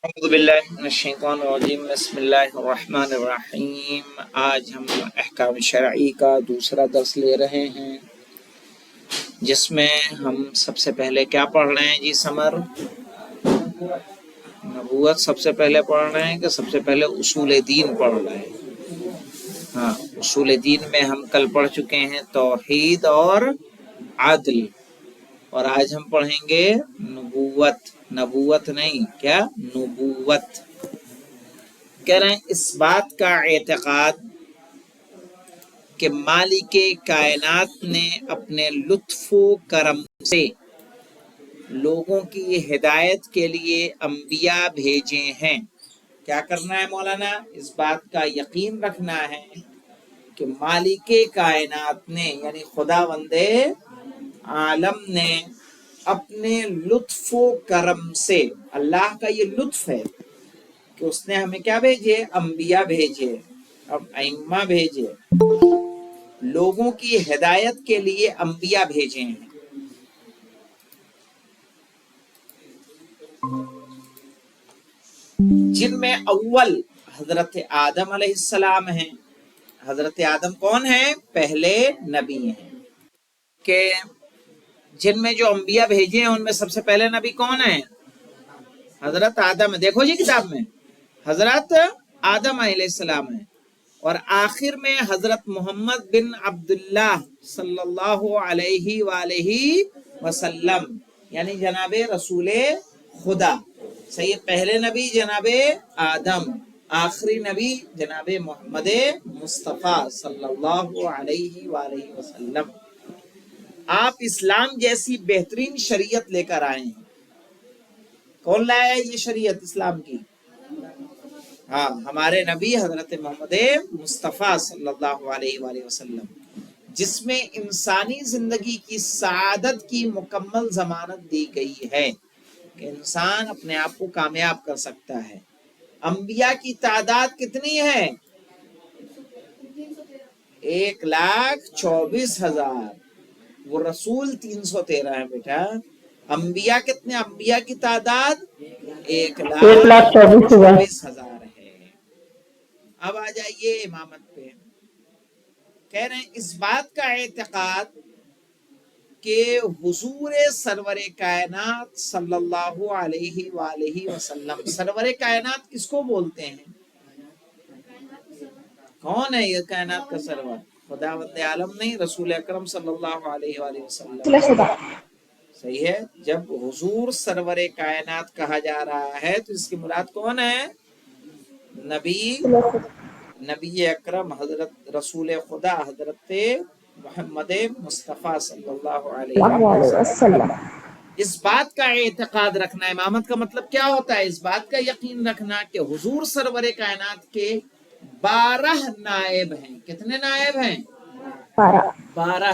اعوذ باللہ من الشیطان الرجیم بسم اللہ الرحمن الرحیم۔ آج ہم احکام شرعی کا دوسرا درس لے رہے ہیں، جس میں ہم سب سے پہلے کیا پڑھ رہے ہیں جی سمر؟ نبوت سب سے پہلے پڑھ رہے ہیں کہ سب سے پہلے اصول دین پڑھ رہے ہیں؟ ہاں، اصول دین میں ہم کل پڑھ چکے ہیں توحید اور عدل، اور آج ہم پڑھیں گے نبوت۔ نبوت نہیں، کیا؟ نبوت۔ کہہ رہے ہیں اس بات کا اعتقاد کہ مالک کائنات نے اپنے لطف و کرم سے لوگوں کی ہدایت کے لیے انبیاء بھیجے ہیں۔ کیا کرنا ہے مولانا؟ اس بات کا یقین رکھنا ہے کہ مالک کائنات نے یعنی خداوند عالم نے اپنے لطف و کرم سے، اللہ کا یہ لطف ہے کہ اس نے ہمیں کیا بھیجے؟ انبیاء بھیجے، اب ائمہ بھیجے، لوگوں کی ہدایت کے لیے انبیاء بھیجے ہیں۔ جن میں اول حضرت آدم علیہ السلام ہیں۔ حضرت آدم کون ہیں؟ پہلے نبی ہیں۔ کہ جن میں جو انبیاء بھیجے ہیں ان میں سب سے پہلے نبی کون ہیں؟ حضرت آدم ہے۔ دیکھو جی کتاب میں حضرت آدم علیہ السلام ہے، اور آخر میں حضرت محمد بن عبداللہ صلی اللہ علیہ وآلہ وسلم یعنی جناب رسول خدا۔ صحیح، پہلے نبی جناب آدم، آخری نبی جناب محمد مصطفیٰ صلی اللہ علیہ وآلہ وسلم۔ آپ اسلام جیسی بہترین شریعت لے کر آئے ہیں۔ کون لایا یہ شریعت اسلام کی؟ ہاں، ہمارے نبی حضرت محمد مصطفیٰ صلی اللہ علیہ وآلہ وسلم، جس میں انسانی زندگی کی سعادت کی مکمل ضمانت دی گئی ہے کہ انسان اپنے آپ کو کامیاب کر سکتا ہے۔ انبیاء کی تعداد کتنی ہے؟ 1,24,000۔ وہ رسول 313 ہے بیٹا۔ انبیاء کتنے؟ انبیاء کی تعداد 1,24,000 ہے۔ اب آ جائیے امامت پہ۔ کہہ رہے ہیں اس بات کا اعتقاد کہ حضور سرور کائنات صلی اللہ علیہ وآلہ وسلم، سرور کائنات کس کو بولتے ہیں؟ کون ہے یہ کائنات کا سرور؟ خداوند عالم نہیں، رسول اکرم صلی اللہ علیہ وآلہ وسلم۔ صحیح ہے، جب حضور سرور کائنات کہا جا رہا ہے تو اس کی مراد کون ہے؟ نبی اکرم حضرت رسول خدا حضرت محمد مصطفیٰ صلی اللہ علیہ وسلم۔ اس بات کا اعتقاد رکھنا، امامت کا مطلب کیا ہوتا ہے؟ اس بات کا یقین رکھنا کہ حضور سرور کائنات کے 12 نائب ہیں۔ کتنے نائب ہیں؟ 12،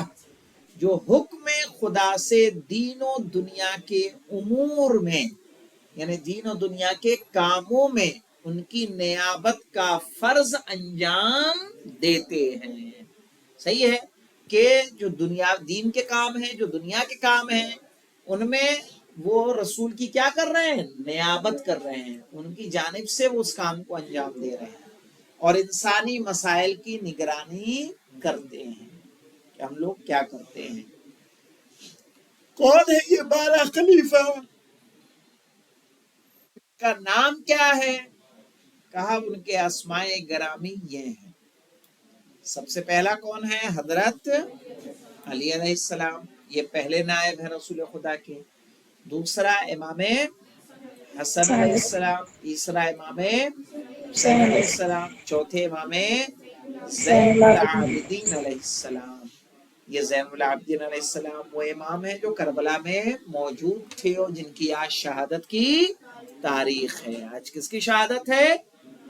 جو حکم خدا سے دین و دنیا کے امور میں یعنی دین و دنیا کے کاموں میں ان کی نیابت کا فرض انجام دیتے ہیں۔ صحیح ہے کہ جو دنیا دین کے کام ہیں، جو دنیا کے کام ہیں، ان میں وہ رسول کی کیا کر رہے ہیں؟ نیابت کر رہے ہیں، ان کی جانب سے وہ اس کام کو انجام دے رہے ہیں، اور انسانی مسائل کی نگرانی کرتے ہیں کہ ہم لوگ کیا کرتے ہیں۔ کون ہے یہ 12 خلیفہ؟ کا نام کیا ہے؟ کہا ان کے اسماء گرامی یہ ہیں۔ سب سے پہلا کون ہے؟ حضرت علی علیہ السلام، یہ پہلے نائب ہے رسول خدا کے۔ دوسرا امام حسن علیہ السلام، تیسرا امام حسین علیہ السلام، چوتھے امام زین العابدین علیہ السلام۔ یہ زین العابدین علیہ السلام وہ امام ہیں جو کربلا میں موجود تھے اور جن کی آج شہادت کی تاریخ ہے۔ آج کس کی شہادت ہے؟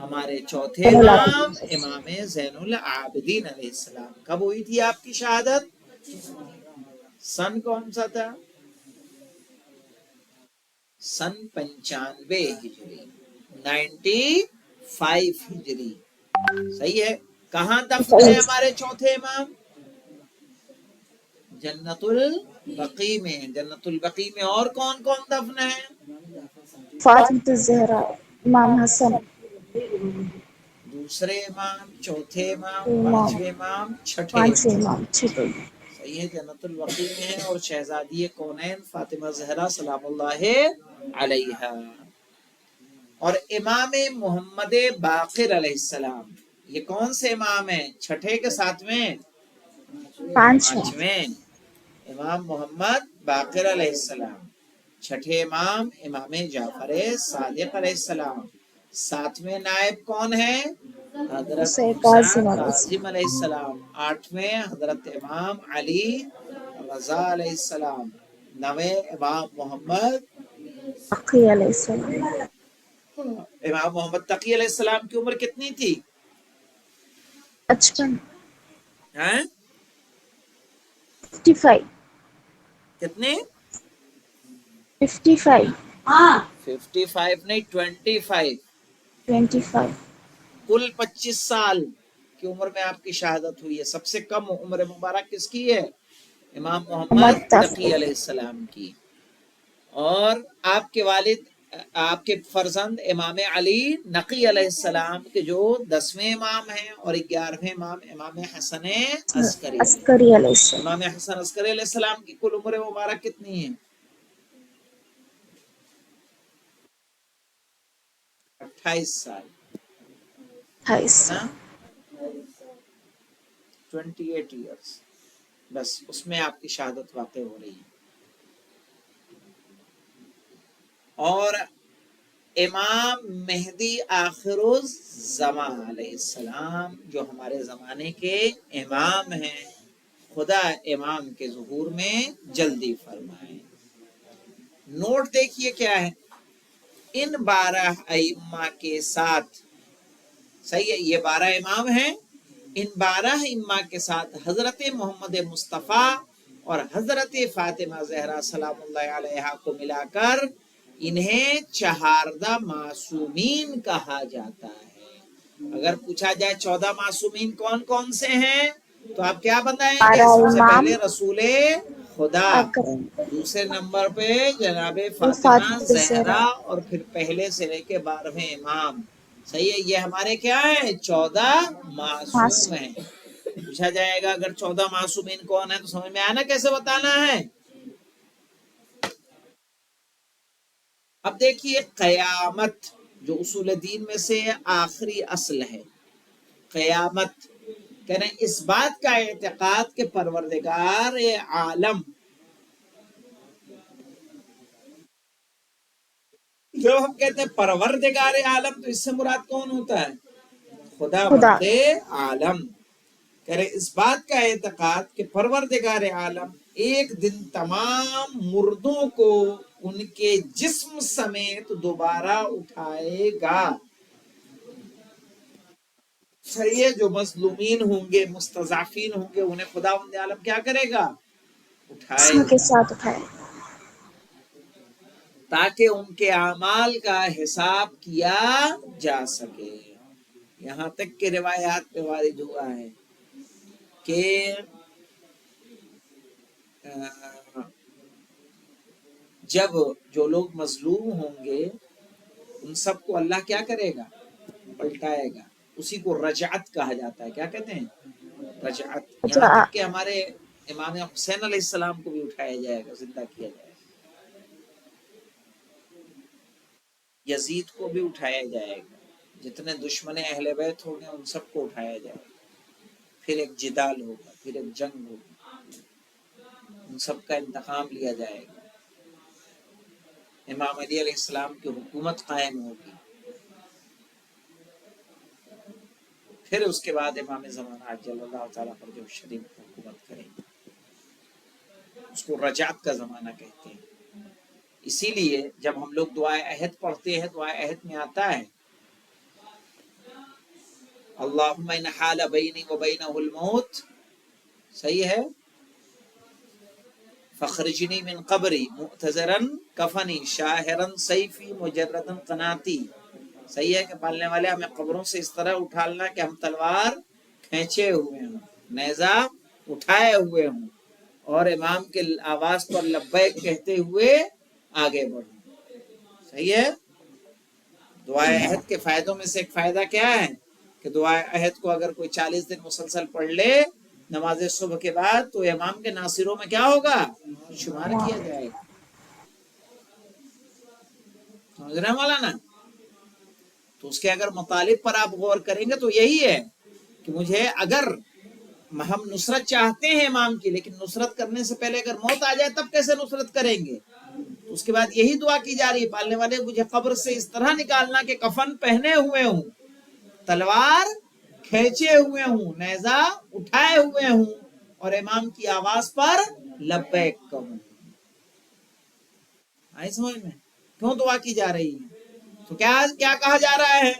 ہمارے چوتھے امام امام زین العابدین علیہ السلام۔ کب ہوئی تھی آپ کی شہادت؟ سن کون سا تھا؟ سن 95 ہجری، 95 ہجری۔ صحیح ہے۔ کہاں دفن ہے ہمارے چوتھے امام؟ جنت البقیع میں۔ جنت البقیع میں اور کون کون دفن ہے؟ فاطمہ الزہرا۔ امام حسن، دوسرے امام، چوتھے امام، امام، پانچویں امام، چھٹے پانچویں امام. امام، چھٹے. صحیح ہے. جنت البقیع میں ہے اور شہزادی کونین فاطمہ زہرا سلام اللہ علیہا. اور امام محمد باقر علیہ السلام یہ کون سے امام ہیں؟ چھٹے کے ساتویں؟ پانچواں. پانچویں. امام محمد باقر علیہ السلام. چھٹے امام امام جعفر صادق علیہ السلام. ساتویں نائب کون ہے؟ حضرت حسین حسین کاظم علیہ السلام، کاظم علیہ السلام. آٹھویں حضرت امام علی رضا علیہ السلام. نویں امام محمد تقی علیہ السلام، امام محمد تقی علیہ السلام کی عمر کتنی تھی؟ 55. ہیں 55. کتنی؟ 55. 55 نہیں 25. 25. کل 25 سال کی عمر میں آپ کی شہادت ہوئی ہے. سب سے کم عمر مبارک کس کی ہے؟ امام محمد تقی علیہ السلام کی. اور آپ کے والد، آپ کے فرزند امام علی نقی علیہ السلام کے جو 10ویں امام ہیں اور 11ویں امام امام حسن عسکری علیہ. عسکری علیہ السلام، امام حسن عسکری علیہ السلام کی کل عمر مبارک کتنی ہے؟ 28 سال. 28 کتنا؟ سال. 28 ایئرس. بس اس میں آپ کی شہادت واقع ہو رہی ہے. اور امام مہدی آخر الزمان علیہ السلام جو ہمارے زمانے کے امام ہیں، خدا امام کے ظہور میں جلدی فرمائے. نوٹ دیکھیے کیا ہے. ان 12 ائمہ کے ساتھ، صحیح ہے، یہ 12 امام ہیں، ان 12 ائمہ کے ساتھ حضرت محمد مصطفیٰ اور حضرت فاطمہ زہرا سلام اللہ علیہا کو ملا کر انہیں 14 معصومین کہا جاتا ہے. اگر پوچھا جائے 14 معصومین کون کون سے ہیں تو آپ کیا بتائیں گے؟ 12 سب سے امام پہلے رسول خدا، اکرم، دوسرے نمبر پہ جناب فاطمہ فاطمہ زہرا، زہرا، اور پھر پہلے سے لے کے 12ویں امام. صحیح ہے. یہ ہمارے کیا ہیں؟ 14 معصوم معصوم. ہیں. پوچھا جائے گا اگر 14 معصومین کون ہیں تو سمجھ میں آنا کیسے بتانا ہے. اب دیکھیے قیامت جو اصول دین میں سے آخری اصل ہے. قیامت کہنا اس بات کا اعتقاد کہ پروردگار عالم، جب ہم کہتے ہیں پروردگار عالم تو اس سے مراد کون ہوتا ہے؟ خدا خدا. بند عالم. کہہ رہے اس بات کا اعتقاد کہ پروردگار عالم ایک دن تمام مردوں کو ان کے جسم سمیت دوبارہ اٹھائے گا. صحیح ہے. جو مظلومین ہوں گے، مستضعفین ہوں گے، انہیں خدا بند عالم کیا کرے گا؟ اٹھائے جسم کے گا، ساتھ اٹھائے. تاکہ ان کے اعمال کا حساب کیا جا سکے. یہاں تک کہ روایات پہ وارد ہوا ہے کہ جب جو لوگ مظلوم ہوں گے ان سب کو اللہ کیا کرے گا؟ پلٹائے گا. اسی کو رجعت کہا جاتا ہے. کیا کہتے ہیں؟ رجعت. یہاں اچھا، تک کہ ہمارے امام حسین علیہ السلام کو بھی اٹھایا جائے گا، زندہ کیا جائے گا. یزید کو بھی اٹھایا جائے گا. جتنے دشمن اہل بیت ہوں گے ان سب کو اٹھایا جائے گا. پھر ایک جدال ہوگا، پھر ایک جنگ ہوگی، ان سب کا انتقام لیا جائے گا. امام علی علیہ السلام کی حکومت قائم ہوگی. پھر اس کے بعد امام زمانہ عجل اللہ تعالیٰ پر جو شریف حکومت کریں گے اس کو رجعت کا زمانہ کہتے ہیں. اسی لیے جب ہم لوگ دعائے عہد پڑھتے ہیں، دعائے عہد میں آتا ہے اللہم ان حال بینی و بینہ الموت، صحیح ہے، فخرجنی من قبری معتذرا کفنی شاہرا سیفی مجردا قناتی. صحیح ہے کہ پالنے والے ہمیں قبروں سے اس طرح اٹھالنا کہ ہم تلوار کھینچے ہوئے ہوں، نیزہ اٹھائے ہوئے ہوں، اور امام کے آواز پر لبیک کہتے ہوئے آگے بڑھوں. صحیح ہے. دعائے عہد کے فائدوں میں سے ایک فائدہ کیا ہے کہ دعائے عہد کو اگر کوئی 40 دن مسلسل پڑھ لے نماز صبح کے بعد تو امام کے ناصروں میں کیا ہوگا؟ شمار کیا جائے گا. سمجھ رہے ہیں مولانا؟ تو اس کے اگر مطالب پر آپ غور کریں گے تو یہی ہے کہ مجھے اگر ہم نصرت چاہتے ہیں امام کی، لیکن نصرت کرنے سے پہلے اگر موت آ جائے تب کیسے نصرت کریں گے؟ تو اس کے بعد یہی دعا کی جا رہی ہے پالنے والے مجھے قبر سے اس طرح نکالنا کہ کفن پہنے ہوئے ہوں، تلوار کھینچے ہوئے ہوں، نیزہ اٹھائے ہوئے ہوں اور امام کی آواز پر لبیک کہوں. آئی سمجھ میں کیوں دعا کی جا رہی ہے؟ تو کیا کہا جا رہا ہے؟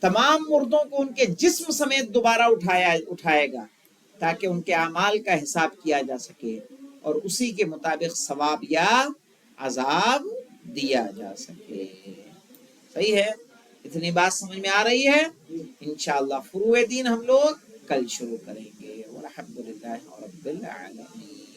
تمام مردوں کو ان کے جسم سمیت دوبارہ اٹھائے گا تاکہ ان کے اعمال کا حساب کیا جا سکے اور اسی کے مطابق ثواب یا عذاب دیا جا سکے. صحیح ہے؟ اتنی بات سمجھ میں آ رہی ہے؟ انشاءاللہ فروع دین ہم لوگ کل شروع کریں گے. والحمدللہ رب العالمین.